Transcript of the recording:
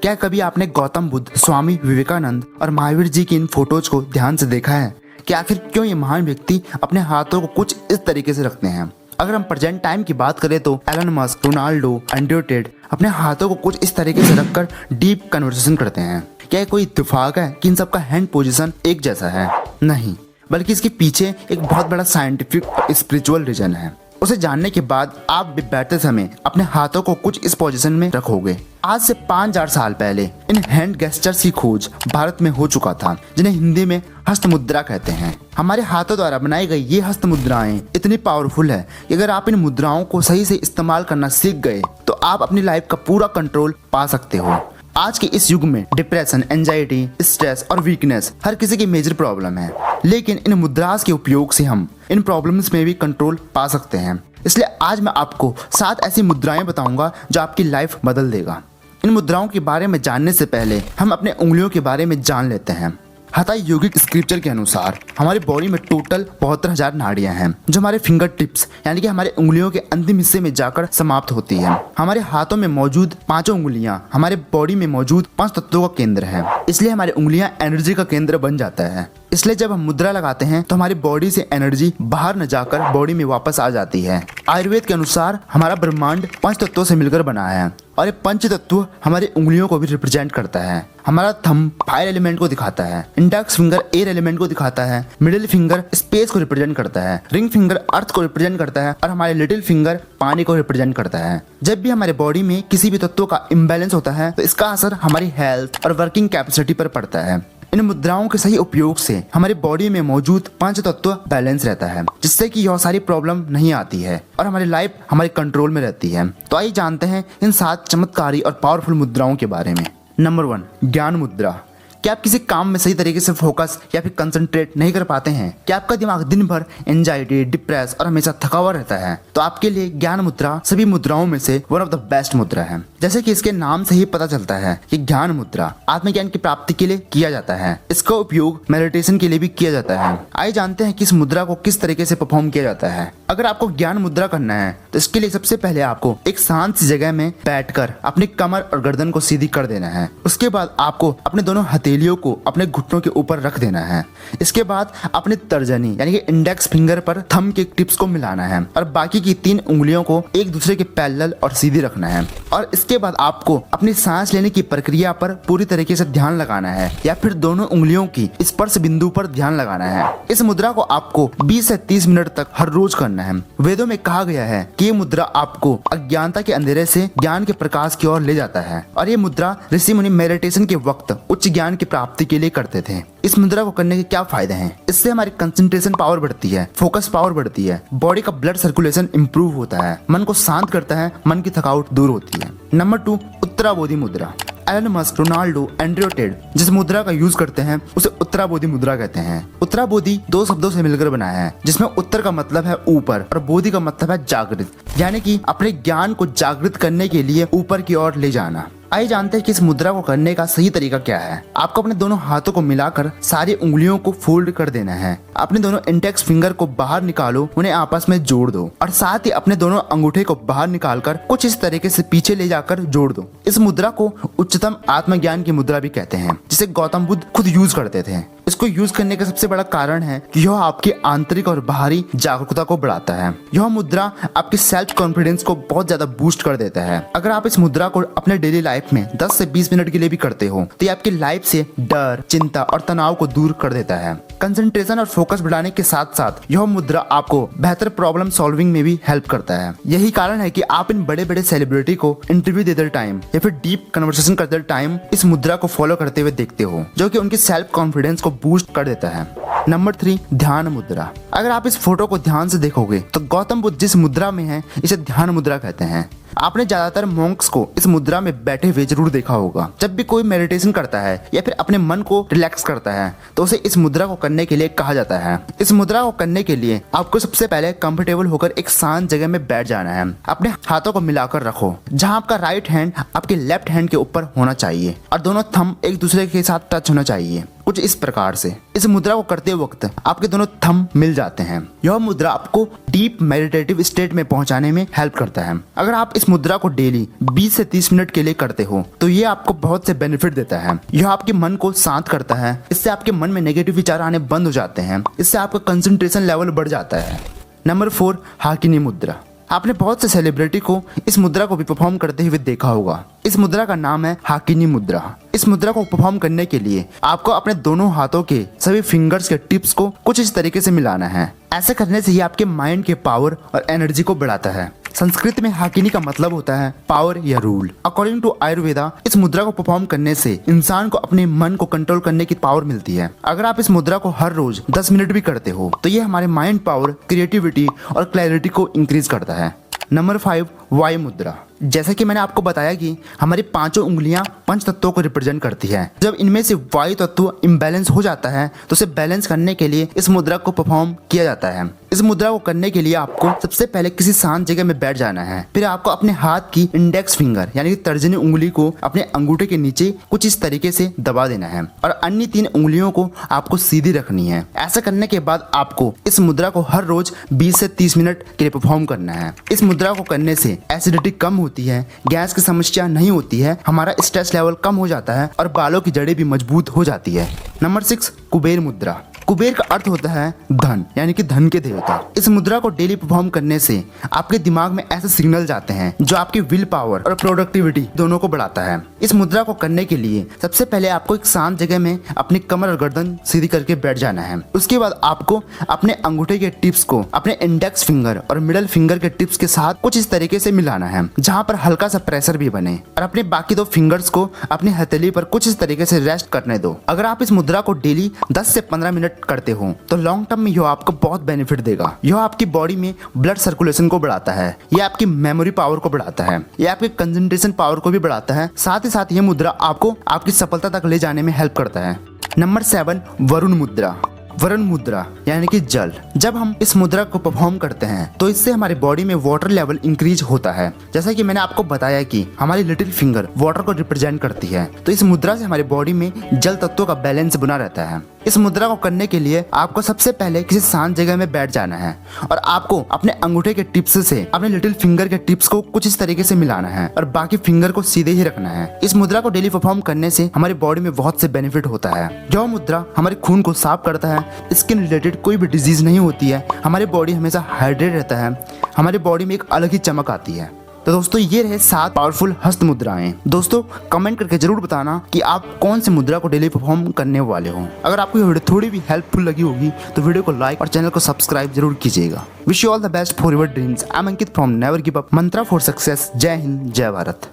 क्या कभी आपने गौतम बुद्ध, स्वामी विवेकानंद और महावीर जी की इन फोटोज को ध्यान से देखा है कि आखिर क्यों ये महान व्यक्ति अपने हाथों को कुछ इस तरीके से रखते हैं? अगर हम प्रेजेंट टाइम की बात करें तो Elon Musk, Ronaldo, Andrew Tate अपने हाथों को कुछ इस तरीके से रखकर डीप कन्वर्सेशन करते हैं। क्या ये कोई इत्तेफाक है कि इन सबका हैंड पोजीशन एक जैसा है? नहीं, बल्कि इसके पीछे एक बहुत बड़ा साइंटिफिक और स्पिरिचुअल रीजन है। उसे जानने के बाद आप भी बैठते समय अपने हाथों को कुछ इस पोजीशन में रखोगे। आज से 5000 साल पहले इन हैंड गेस्चर्स की खोज भारत में हो चुका था, जिन्हें हिंदी में हस्त मुद्रा कहते हैं। हमारे हाथों द्वारा बनाई गई ये हस्त मुद्राएं इतनी पावरफुल है कि अगर आप इन मुद्राओं को सही से इस्तेमाल करना सीख गए तो आप अपनी लाइफ का पूरा कंट्रोल पा सकते हो। आज के इस युग में डिप्रेशन, एंजाइटी, स्ट्रेस और वीकनेस हर किसी की मेजर प्रॉब्लम है, लेकिन इन मुद्रास के उपयोग से हम इन प्रॉब्लम्स में भी कंट्रोल पा सकते हैं। इसलिए आज मैं आपको 7 ऐसी मुद्राएं बताऊंगा जो आपकी लाइफ बदल देगा। इन मुद्राओं के बारे में जानने से पहले हम अपने उंगलियों के बारे में जान लेते हैं। हठा योगिक स्क्रिप्चर के अनुसार हमारी बॉडी में टोटल 72,000 नाड़ियां हैं, जो हमारे फिंगर टिप्स यानी कि हमारे उंगलियों के अंतिम हिस्से में जाकर समाप्त होती है। हमारे हाथों में मौजूद 5 उंगलियां हमारे बॉडी में मौजूद 5 तत्वों का केंद्र है, इसलिए हमारी उंगलियां एनर्जी का केंद्र बन जाता है। इसलिए जब हम मुद्रा लगाते हैं तो हमारी बॉडी से एनर्जी बाहर न जाकर बॉडी में वापस आ जाती है। आयुर्वेद के अनुसार हमारा ब्रह्मांड 5 तत्वों से मिलकर बना है और ये 5 तत्व हमारी उंगलियों को भी रिप्रेजेंट करता है। हमारा थंब फायर एलिमेंट को दिखाता है, इंडेक्स फिंगर एयर एलिमेंट को दिखाता है, मिडिल फिंगर स्पेस को रिप्रेजेंट करता है, रिंग फिंगर अर्थ को रिप्रेजेंट करता है और हमारे लिटिल फिंगर पानी को रिप्रेजेंट करता है। जब भी हमारे बॉडी में किसी भी तत्व का इम्बैलेंस होता है तो इसका असर हमारी हेल्थ और वर्किंग कैपेसिटी पर पड़ता है। इन मुद्राओं के सही उपयोग से हमारी बॉडी में मौजूद 5 तत्व बैलेंस रहता है, जिससे कि यह सारी प्रॉब्लम नहीं आती है और हमारी लाइफ हमारे कंट्रोल में रहती है। तो आइए जानते हैं इन 7 चमत्कारी और पावरफुल मुद्राओं के बारे में। नंबर 1, ज्ञान मुद्रा। क्या आप किसी काम में सही तरीके से फोकस या फिर कंसंट्रेट नहीं कर पाते हैं? क्या आपका दिमाग दिन भर एंजाइटी, डिप्रेस और हमेशा थका हुआ रहता है? तो आपके लिए ज्ञान मुद्रा सभी मुद्राओं में से वन ऑफ द बेस्ट मुद्रा है। जैसे कि इसके नाम से ही पता चलता है कि ज्ञान मुद्रा आत्मज्ञान की प्राप्ति के लिए किया जाता है। इसका उपयोग मेडिटेशन के लिए भी किया जाता है। आइए जानते हैं कि इस मुद्रा को किस तरीके से परफॉर्म किया जाता है। अगर आपको ज्ञान मुद्रा करना है तो इसके लिए सबसे पहले आपको एक शांत सी जगह में बैठकर अपनी कमर और गर्दन को सीधी कर देना है। उसके बाद आपको अपने दोनों हथेलियों को अपने घुटनों के ऊपर रख देना है। इसके बाद अपनी तर्जनी यानी कि इंडेक्स फिंगर पर थंब के टिप्स को मिलाना है और बाकी की 3 उंगलियों को एक दूसरे के पैरेलल और सीधी रखना है। और इसके बाद आपको अपनी सांस लेने की प्रक्रिया पर पूरी तरीके से ध्यान लगाना है या फिर दोनों उंगलियों की स्पर्श बिंदु पर ध्यान लगाना है। इस मुद्रा को आपको 20 से 30 मिनट तक हर रोज करना है। वेदों में कहा गया है कि ये मुद्रा आपको अज्ञानता के अंधेरे से ज्ञान के प्रकाश की ओर ले जाता है और ये मुद्रा ऋषि मुनि मेडिटेशन के वक्त उच्च ज्ञान की प्राप्ति के लिए करते थे। इस मुद्रा को करने के क्या फायदे हैं? इससे हमारी कंसंट्रेशन पावर बढ़ती है, फोकस पावर बढ़ती है, बॉडी का ब्लड सर्कुलेशन इंप्रूव होता है, मन को शांत करता है, मन की थकावट दूर होती है। नंबर 2, उत्तराबोधि मुद्रा। Elon Musk, Ronaldo, Andrew Tate जिस मुद्रा का यूज करते हैं उसे उत्तराबोधि मुद्रा कहते हैं। उत्तराबोधि 2 शब्दों से मिलकर बना है, जिसमें उत्तर का मतलब है ऊपर और बोधि का मतलब है जागृत, यानी कि अपने ज्ञान को जागृत करने के लिए ऊपर की ओर ले जाना। आइए जानते हैं कि इस मुद्रा को करने का सही तरीका क्या है। आपको अपने दोनों हाथों को मिलाकर सारी उंगलियों को फोल्ड कर देना है। अपने दोनों इंडेक्स फिंगर को बाहर निकालो, उन्हें आपस में जोड़ दो और साथ ही अपने दोनों अंगूठे को बाहर निकालकर कुछ इस तरीके से पीछे ले जाकर जोड़ दो। इस मुद्रा को उच्चतम आत्मज्ञान की मुद्रा भी कहते हैं, जिसे गौतम बुद्ध खुद यूज करते थे। इसको यूज करने का सबसे बड़ा कारण है कि यह आपकी आंतरिक और बाहरी जागरूकता को बढ़ाता है। यह मुद्रा आपकी सेल्फ कॉन्फिडेंस को बहुत ज्यादा बूस्ट कर देता है। अगर आप इस मुद्रा को अपने डेली लाइफ में 10 से 20 मिनट के लिए भी करते हो तो ये आपकी लाइफ से डर, चिंता और तनाव को दूर कर देता है। कंसंट्रेशन और फोकस बढ़ाने के साथ साथ यह मुद्रा आपको बेहतर प्रॉब्लम सॉल्विंग में भी हेल्प करता है। यही कारण है कि आप इन बड़े बड़े सेलिब्रिटी को इंटरव्यू देते टाइम या फिर डीप कन्वर्सेशन करते टाइम इस मुद्रा को फॉलो करते हुए देखते हो, जो कि उनकी सेल्फ कॉन्फिडेंस को बूस्ट कर देता है। नंबर 3, ध्यान मुद्रा। अगर आप इस फोटो को ध्यान से देखोगे तो गौतम बुद्ध जिस मुद्रा में है इसे ध्यान मुद्रा कहते हैं। आपने ज्यादातर मॉन्क्स को इस मुद्रा में बैठे हुए जरूर देखा होगा। जब भी कोई मेडिटेशन करता है या फिर अपने मन को रिलैक्स करता है तो उसे इस मुद्रा को करने के लिए कहा जाता है। इस मुद्रा को करने के लिए आपको सबसे पहले कंफर्टेबल होकर एक शांत जगह में बैठ जाना है। अपने हाथों को मिलाकर रखो, जहां आपका राइट हैंड आपके लेफ्ट हैंड के ऊपर होना चाहिए और दोनों थंब एक दूसरे के साथ टच होना चाहिए। कुछ इस प्रकार से। इस मुद्रा को करते वक्त आपके दोनों थंब मिल जाते हैं। यह मुद्रा आपको डीप मेडिटेटिव स्टेट में पहुंचाने में हेल्प करता है। अगर आप इस मुद्रा को डेली 20 से 30 मिनट के लिए करते हो तो ये आपको बहुत से बेनिफिट देता है। यह आपके मन को शांत करता है। इससे आपके मन में नेगेटिव विचार आने बंद हो जाते हैं। इससे आपका कंसंट्रेशन लेवल बढ़ जाता है। नंबर 4, हाकिनी मुद्रा। आपने बहुत से सेलिब्रिटी को इस मुद्रा को भी परफॉर्म करते हुए देखा होगा। इस मुद्रा का नाम है हाकिनी मुद्रा। इस मुद्रा को परफॉर्म करने के लिए आपको अपने दोनों हाथों के सभी फिंगर्स के टिप्स को कुछ इस तरीके से मिलाना है। ऐसा करने से ये आपके माइंड के पावर और एनर्जी को बढ़ाता है। संस्कृत में हाकिनी का मतलब होता है पावर या रूल। अकॉर्डिंग टू आयुर्वेदा, इस मुद्रा को परफॉर्म करने से इंसान को अपने मन को कंट्रोल करने की पावर मिलती है। अगर आप इस मुद्रा को हर रोज 10 मिनट भी करते हो तो ये हमारे माइंड पावर, क्रिएटिविटी और क्लैरिटी को इंक्रीज करता है। नंबर 5, वायु मुद्रा। जैसा कि मैंने आपको बताया कि हमारी 5 उंगलियां पंच तत्वों को रिप्रेजेंट करती है। जब इनमें से वायु तत्व इम्बैलेंस हो जाता है तो उसे बैलेंस करने के लिए इस मुद्रा को परफॉर्म किया जाता है। इस मुद्रा को करने के लिए आपको सबसे पहले किसी शांत जगह में बैठ जाना है। फिर आपको अपने हाथ की इंडेक्स फिंगर यानी कि तर्जनी उंगली को अपने अंगूठे के नीचे कुछ इस तरीके से दबा देना है और अन्य 3 उंगलियों को आपको सीधी रखनी है। ऐसा करने के बाद आपको इस मुद्रा को हर रोज 20 से 30 मिनट के लिए परफॉर्म करना है। इस मुद्रा को करने से एसिडिटी कम होती है, गैस की समस्या नहीं होती है, हमारा स्ट्रेस लेवल कम हो जाता है और बालों की जड़ें भी मजबूत हो जाती है। नंबर 6, कुबेर मुद्रा। कुबेर का अर्थ होता है धन यानी कि धन के देवता। इस मुद्रा को डेली परफॉर्म करने से आपके दिमाग में ऐसे सिग्नल जाते हैं जो आपकी विल पावर और प्रोडक्टिविटी दोनों को बढ़ाता है। इस मुद्रा को करने के लिए सबसे पहले आपको एक शांत जगह में अपनी कमर और गर्दन सीधी करके बैठ जाना है। उसके बाद आपको अपने अंगूठे के टिप्स को अपने इंडेक्स फिंगर और मिडल फिंगर के टिप्स के साथ कुछ इस तरीके से मिलाना है जहाँ पर हल्का सा प्रेशर भी बने और अपने बाकी 2 फिंगर्स को अपनी हथेली पर कुछ इस तरीके से रेस्ट करने दो। अगर आप इस मुद्रा को डेली 10 से 15 मिनट करते हो तो लॉन्ग टर्म में यह आपको बहुत बेनिफिट देगा। यह आपकी बॉडी में ब्लड सर्कुलेशन को बढ़ाता है, यह आपकी मेमोरी पावर को बढ़ाता है, यह आपके कंसंट्रेशन पावर को भी बढ़ाता है। साथ ही साथ यह मुद्रा आपको आपकी सफलता तक ले जाने में हेल्प करता है। नंबर 7, वरुण मुद्रा। वरुण मुद्रा यानी कि जल। जब हम इस मुद्रा को परफॉर्म करते हैं तो इससे हमारी बॉडी में वाटर लेवल इंक्रीज होता है। जैसा कि मैंने आपको बताया कि हमारी लिटिल फिंगर वाटर को रिप्रेजेंट करती है, तो इस मुद्रा से हमारी बॉडी में जल तत्वों का बैलेंस बना रहता है। इस मुद्रा को करने के लिए आपको सबसे पहले किसी शांत जगह में बैठ जाना है और आपको अपने अंगूठे के टिप्स से अपने लिटिल फिंगर के टिप्स को कुछ इस तरीके से मिलाना है और बाकी फिंगर को सीधे ही रखना है। इस मुद्रा को डेली परफॉर्म करने से हमारी बॉडी में बहुत से बेनिफिट होता है। यह मुद्रा हमारे खून को साफ करता है, स्किन रिलेटेड कोई भी डिजीज नहीं होती है, हमारी बॉडी हमेशा हाइड्रेट रहता है, हमारी बॉडी में एक अलग ही चमक आती है। तो दोस्तों ये रहे 7 पावरफुल हस्त मुद्राएं। दोस्तों कमेंट करके जरूर बताना कि आप कौन सी मुद्रा को डेली परफॉर्म करने वाले हो। अगर आपको ये वीडियो थोड़ी भी हेल्पफुल लगी होगी तो वीडियो को लाइक और चैनल को सब्सक्राइब जरूर कीजिएगा। Wish you all the best for your dreams. I am Ankit from never give up, Mantra for success. जय हिंद, जय भारत।